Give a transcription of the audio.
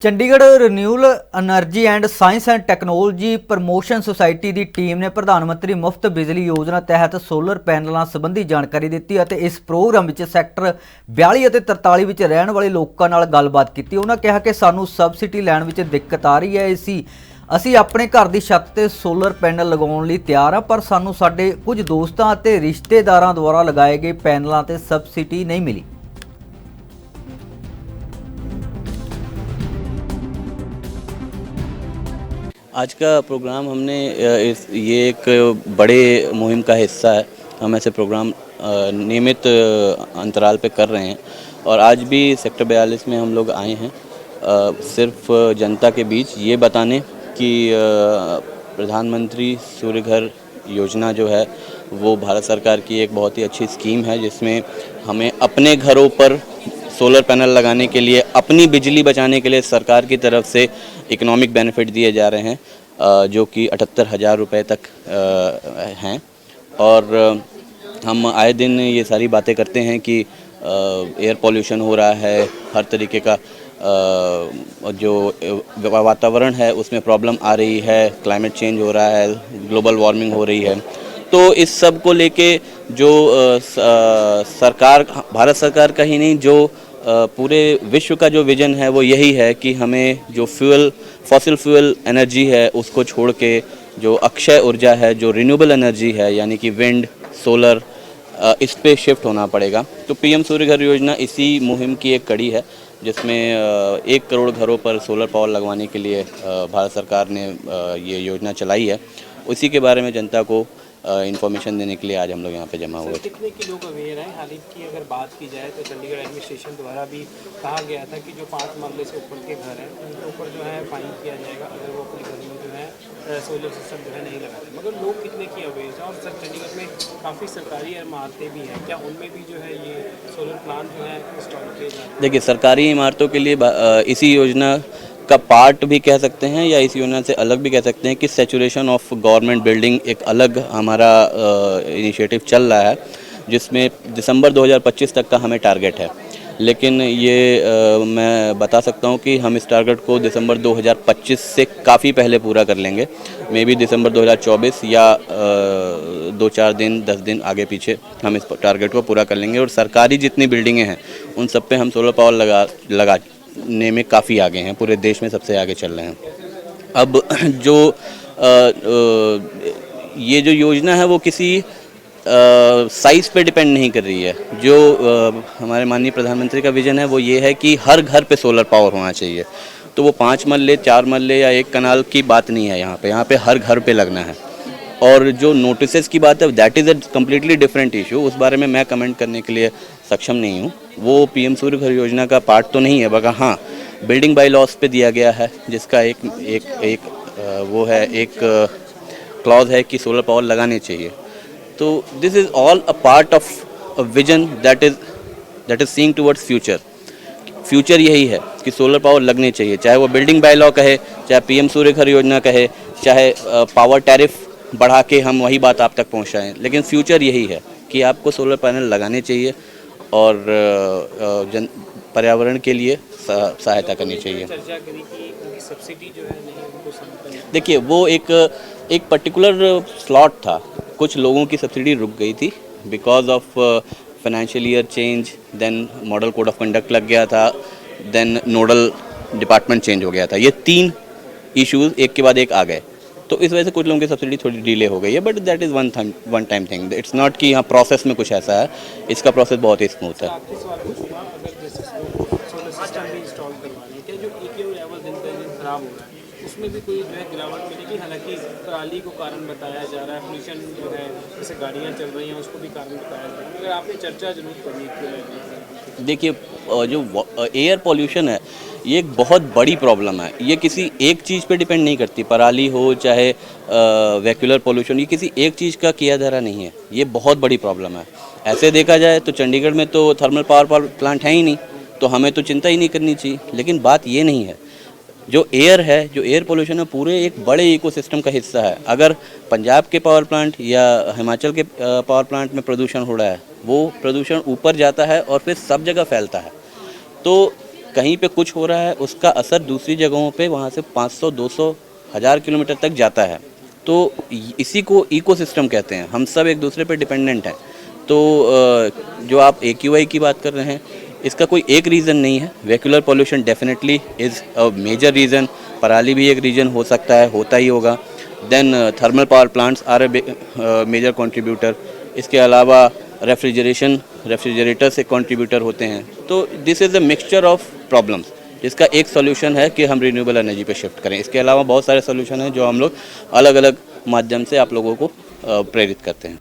Chandigarh renewal energy and science and technology promotion society the team ਨੇ ਪ੍ਰਧਾਨ ਮੰਤਰੀ ਮੁਫਤ ਬਿਜਲੀ ਯੋਜਨਾ ਤਹਿਤ ਸੋਲਰ ਪੈਨਲਾਂ ਸੰਬੰਧੀ ਜਾਣਕਾਰੀ ਦਿੱਤੀ ਅਤੇ ਇਸ ਪ੍ਰੋਗਰਾਮ ਵਿੱਚ ਸੈਕਟਰ 42 ਅਤੇ 43 ਵਿੱਚ ਰਹਿਣ ਵਾਲੇ ਲੋਕਾਂ ਨਾਲ ਗੱਲਬਾਤ ਕੀਤੀ। ਉਹਨਾਂ ਕਿਹਾ ਕਿ ਸਾਨੂੰ ਸਬਸਿਡੀ ਲੈਣ ਵਿੱਚ ਦਿੱਕਤ ਆ ਰਹੀ ਹੈ। ਅਸੀਂ ਆਪਣੇ ਘਰ ਦੀ ਛੱਤ ਤੇ ਸੋਲਰ ਪੈਨਲ ਲਗਾਉਣ ਲਈ ਤਿਆਰ ਹਾਂ, ਪਰ ਸਾਨੂੰ ਸਾਡੇ ਕੁਝ ਦੋਸਤਾਂ ਅਤੇ ਰਿਸ਼ਤੇਦਾਰਾਂ ਦੁਆਰਾ ਲਗਾਏ ਗਏ ਪੈਨਲਾਂ ਤੇ सब्सिडी नहीं मिली। आज का प्रोग्राम हमने ये एक बड़े मुहिम का हिस्सा है। हम ऐसे प्रोग्राम नियमित अंतराल पे कर रहे हैं और आज भी सेक्टर 42 में हम लोग आए हैं सिर्फ जनता के बीच ये बताने कि प्रधानमंत्री सूर्य घर योजना जो है वो भारत सरकार की एक बहुत ही अच्छी स्कीम है, जिसमें हमें अपने घरों पर सोलर पैनल लगाने के लिए, अपनी बिजली बचाने के लिए सरकार की तरफ से इकोनॉमिक बेनिफिट दिए जा रहे हैं, जो कि 78,000 रुपये तक हैं। और हम आए दिन ये सारी बातें करते हैं कि एयर पॉल्यूशन हो रहा है, हर तरीके का जो वातावरण है उसमें प्रॉब्लम आ रही है, क्लाइमेट चेंज हो रहा है, ग्लोबल वार्मिंग हो रही है। तो इस सब को लेके जो सरकार, भारत सरकार का ही नहीं, जो पूरे विश्व का जो विजन है वो यही है कि हमें जो फॉसिल फ्यूल एनर्जी है उसको छोड़ के जो अक्षय ऊर्जा है, जो रिन्यूएबल एनर्जी है, यानी कि विंड, सोलर, इस पे शिफ्ट होना पड़ेगा। तो पीएम सूर्य घर योजना इसी मुहिम की एक कड़ी है, जिसमें 1 करोड़ घरों पर सोलर पावर लगवाने के लिए भारत सरकार ने ये योजना चलाई है। उसी के बारे में जनता को इन्फॉर्मेशन देने के लिए आज हम लोग यहाँ पे जमा हुए। कितने के लोग अवेयर हैं? हाल ही की अगर बात की जाए तो चंडीगढ़ एडमिनिस्ट्रेशन द्वारा भी कहा गया था कि जो 5 मरले से ऊपर के घर हैं उनके ऊपर जो है फाइन किया जाएगा अगर वो अपने घर में जो है सोलर सिस्टम जो है नहीं लगाते। मगर लोग कितने की अवेयर हैं? और सर चंडीगढ़ में काफ़ी सरकारी इमारतें भी हैं, क्या उनमें भी जो है ये सोलर प्लांट जो है इंस्टॉल किए जाते हैं? देखिए, सरकारी इमारतों के लिए इसी योजना का पार्ट भी कह सकते हैं या इस योजना से अलग भी कह सकते हैं कि सैचुरेशन ऑफ गवर्नमेंट बिल्डिंग एक अलग हमारा इनिशिएटिव चल रहा है, जिसमें दिसंबर 2025 तक का हमें टारगेट है। लेकिन ये मैं बता सकता हूँ कि हम इस टारगेट को दिसंबर 2025 से काफ़ी पहले पूरा कर लेंगे। मे बी दिसंबर 2024 या 2-4 दिन 10 दिन आगे पीछे हम इस टारगेट को पूरा कर लेंगे। और सरकारी जितनी बिल्डिंगें हैं उन सब पे हम सोलर पावर लगाने में काफ़ी आगे हैं, पूरे देश में सबसे आगे चल रहे हैं। अब जो ये जो योजना है वो किसी साइज़ पे डिपेंड नहीं कर रही है। जो हमारे माननीय प्रधानमंत्री का विज़न है वो ये है कि हर घर पे सोलर पावर होना चाहिए। तो वो 5 मरले, 4 मरले या 1 कनाल की बात नहीं है, यहाँ पे हर घर पे लगना है। और जो नोटिसेस की बात है that is a completely different issue, उस बारे में मैं कमेंट करने के लिए सक्षम नहीं हूँ। वो पीएम सूर्य घर योजना का पार्ट तो नहीं है, मगर हाँ बिल्डिंग बाई लॉज पे दिया गया है, जिसका एक क्लॉज है कि सोलर पावर लगाने चाहिए। तो this is all a part of a vision that is seeing towards future यही है कि सोलर पावर लगने चाहिए, चाहे वो बिल्डिंग बाय लॉ कहे, चाहे पीएम सूर्य घर योजना कहे, चाहे पावर टैरिफ बढ़ा के हम वही बात आप तक पहुंचाएं, लेकिन फ्यूचर यही है कि आपको सोलर पैनल लगाने चाहिए और पर्यावरण के लिए सहायता करनी चाहिए। चर्चा करी कि उनकी सब्सिडी जो है नहीं उनको समझ। देखिए, वो एक पर्टिकुलर स्लॉट था, कुछ लोगों की सब्सिडी रुक गई थी because of financial year change, then model code of conduct लग गया था, देन नोडल डिपार्टमेंट चेंज हो गया था। ये 3 इश्यूज एक के बाद एक आ गए, तो इस वजह से कुछ लोगों की सब्सिडी थोड़ी डिले हो गई है। But that is one time thing, it's not कि यहाँ प्रोसेस में कुछ ऐसा है, इसका प्रोसेस बहुत ही स्मूथ है। आखिरी सवाल पूछूंगा, अगर जैसे सोलर सिस्टम भी इंस्टॉल करवाने के जो EQ लेवल दिन पर दिन खराब हो रहा है उसमें भी कोई जो है गिरावट मिलेगी? हालांकि पराली को कारण बताया जा रहा है, पोल्यूशन जो है जैसे गाड़ियाँ चल रही हैं उसको भी कारण बताया जा रहा है, अगर आपने चर्चा जरूर करनी है। देखिए, जो एयर पॉल्यूशन है ये एक बहुत बड़ी प्रॉब्लम है। ये किसी एक चीज़ पे डिपेंड नहीं करती, पराली हो चाहे वैक्यूलर पॉल्यूशन, ये किसी एक चीज़ का किया धरा नहीं है, ये बहुत बड़ी प्रॉब्लम है। ऐसे देखा जाए तो चंडीगढ़ में तो थर्मल पावर प्लांट है ही नहीं, तो हमें तो चिंता ही नहीं करनी चाहिए। लेकिन बात ये नहीं है, जो एयर है, जो एयर पोल्यूशन है, पूरे एक बड़े इकोसिस्टम का हिस्सा है। अगर पंजाब के पावर प्लांट या हिमाचल के पावर प्लांट में प्रदूषण हो रहा है, वो प्रदूषण ऊपर जाता है और फिर सब जगह फैलता है। तो कहीं पे कुछ हो रहा है उसका असर दूसरी जगहों पे वहाँ से 500, 200, 1000 किलोमीटर तक जाता है। तो इसी को इकोसिस्टम कहते हैं, हम सब एक दूसरे पे डिपेंडेंट हैं। तो जो आप AQI की बात कर रहे हैं, इसका कोई एक रीज़न नहीं है। Vehicular pollution definitely is a major reason, पराली भी एक रीज़न हो सकता है, होता ही होगा। Then thermal power plants are a major contributor. इसके अलावा रेफ्रिजरेटर से कंट्रीब्यूटर होते हैं। तो this is a mixture of problems, जिसका एक सॉल्यूशन है कि हम रिन्यूएबल एनर्जी पे शिफ्ट करें। इसके अलावा बहुत सारे सॉल्यूशन हैं जो हम लोग अलग अलग माध्यम से आप लोगों को प्रेरित करते हैं।